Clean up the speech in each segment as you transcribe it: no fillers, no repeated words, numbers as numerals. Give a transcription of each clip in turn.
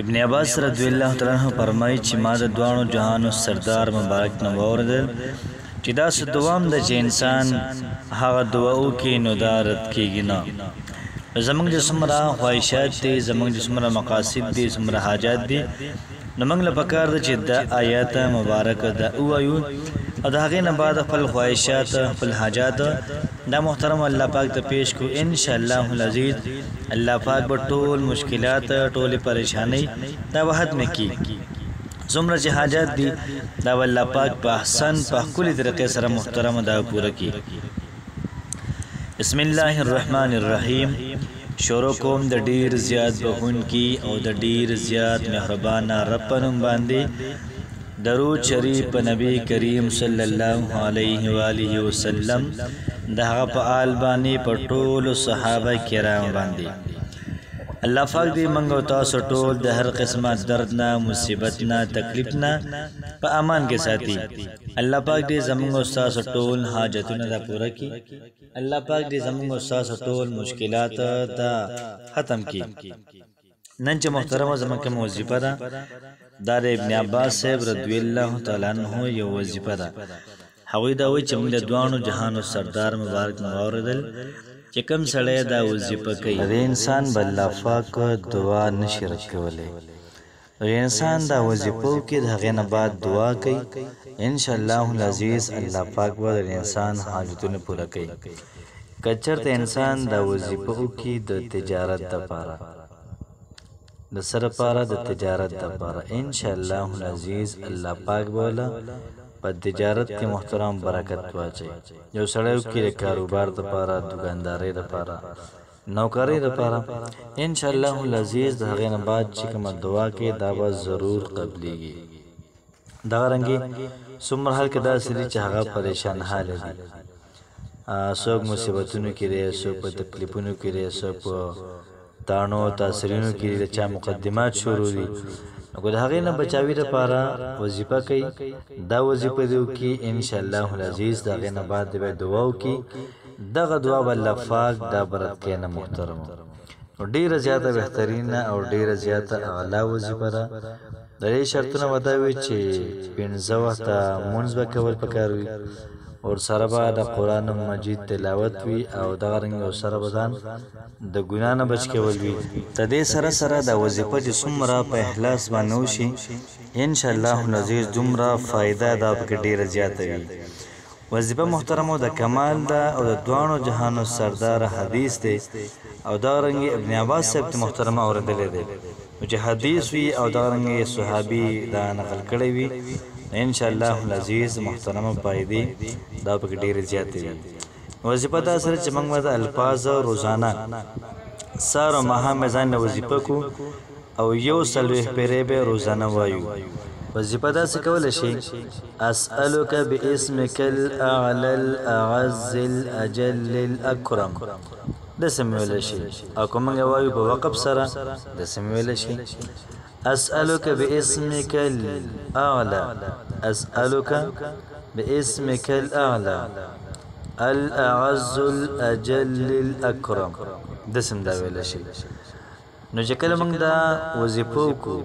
ابن عباس رضی الله تعالی عنہ فرمایي چې ما د دوانو جهانو سردار مبارک نه واورېدل چې دا څه دوام د چې انسان هغه دعا وکړي نو دا رد کېږي نه. زموږ چې څومره خواهشات دي، زموږ چې څومره مقاصد دي، څومره حاجات دي، نو موږ له پکار ده چې دا آیات مبارکه دا ووایو او د هغې نه بعد خپل خواهشات خپل حاجات دا محترم الله پاک ته پیش کو. انشاءالله العزیز الله پاک به ټول مشکلات ټولې پریشانی دا به ختم کړي. څومره چې حاجات دي دا به الله پاک په احسن په ښکلې طریقې سره محترم دا پوره کړي. بسم الله الرحمن الرحیم. شروع کوم د ډیر زیات بخونکي او د ډیر زیات مهربانه رب په نوم باندې. درود شریف په نبی کریم صلی الله علیه و آله وسلم د هغه په آل باندې په ټولو صحابه کرام باندې. الله پاک دې موږ او تاسو ټول د هر قسمه درد نه، مصیبت نه، تکلیف نه په امان کې ساتي. الله پاک دې زموږ او تاسو ټول حاجتونه دا پوره کړي. الله پاک دې زموږ او تاسو ټول مشکلات دا ختم کړي. نن چې محترمه زموږ کوم وظیفه ده دا د ابن عباس صاحب رضی الله تعالی عنہ یو وظیفه ده. هغوی دا وایي چې موږ د دوانو جهانو سردار مبارک نه واورېدل چې کوم سړی دا وظیفه کوي د انسان به الله پاک دعا نشي رد کولی. انسان دا وظیفه وکړي د هغې نه بعد دعا کوي، انشاءالله العزیز الله پاک به د انسان حاجتونه پوره کوي. که چېرته انسان دا وظیفه وکړي د تجارت دپاره، د سره پاره د تجارت دپاره، انشاءالله العزیز الله پاک به په تجارت کې محترم برکت واچوي. یو سړی وکړي د کاروبار دپاره، دکاندارۍ دپاره، نوکرۍ دپاره، انشاءالله العزیز د هغې نه بعد چې کومه دعا کوي دا به ضرور قبلیږي. دغه رنګې څومره حال کې داسې دي چې هغه پریشان حاله دي، څوک مصیبتونو کې دی، څوک په تکلیفونو کې دی، څوک په تاڼو تاثیرونو کې د چا مقدمات شروع دي. نو که د هغې نه بچاوي دپاره وظیفه کوي دا وظیفه دې وکړي، انشاءالله العزیز د هغې نه بعد به دعا وکړي. دغه دعا به الله پاک دا برت کوي نه محترمو. نو ډېره زیاته بهترینه او ډېره زیاته اعلی وظیفه ده. د دې شرطونه به دا وي چې 15 وخته مونځ به کول پکار وي، اور سره به د قرآن مجید تلاوت وي، او دغه رنګ او سره به ځان د ګناه نه بچ کول وي. د دې سره سره دا وظیفه چې څومره په اخلاص باندې وشي انشاءالله العزیز دومره فایده دا پکې ډېره زیاته وي. وظیفه محترمو د کمال ده او د دوانو جهانو سردار حدیث دی، او دغه رنګ ابن عباس صاحب ته محترمه اورېدلی دی چې حدیث وي او دغه رنګ صحابي دا نقل کړی وي. انشاءالله العزیز محترمه فایدې دا پکې ډېرې زیاتې وي. وظیفه دا سره چې موږ د الفاظ روزانه سهار او ماښام ځان له وظیفه کو او 140 پیرې به روزانه وایو. وظیفه داسې کولی شي: اسألک باسمک الاعلی الاعز الاجل الاکرم، داسې مې ویلی شي. او که موږ وایو په وقف سره داسې مې ویلی شي: اسألک باسمک الاعلی، اسألک باسمک الاعلی الاعز الاجل الاکرم، داسې دا ویلی شي. نو چې کله موږ دا وظیفه وکړو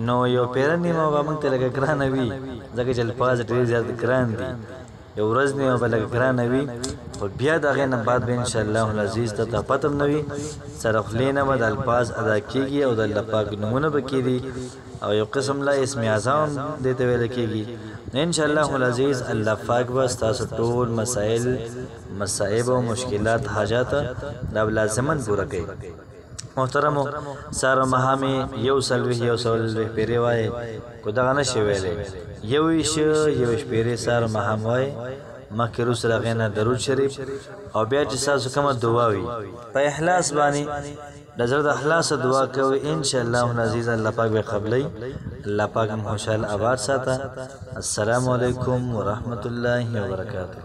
نو یو پیره نیمه به موږ ته لږه ګرانه وي، ځکه چې الفاظ ډېر زیات ګران دي. یو ورځ نیمه به لږه ګرانه وي، خو بیا د هغې نه بعد به انشاءالله العزیز ته ته پته هم نه وي، سره خولې نه به د الفاظ ادا کېږي او د الله پاک نومونه به کېدي، او یو قسم لا اسم اعظم هم دې ته ویله کېږي. نو انشاءالله العزیز الله پاک به ستاسو ټول مسایل، مصائب او مشکلات، حاجات دا به لازماً پوره کوي. محترمو سهار او ماښام یې 140 پیرې وایې، خو دغه نه شي ویلی. 21 پیرې سهار او ماښام وایې، مخکې وروسته د هغې نه درود شریف، او بیا چې ستاسو کومه دعا وي په اخلاص باندې د زړه د اخلاصه دعا کوئ، انشاءالله العزیز الله پاک به قبلوي. الله پاک هم خوشحال آباد ساته. السلام علیکم ورحمة الله وبرکاته.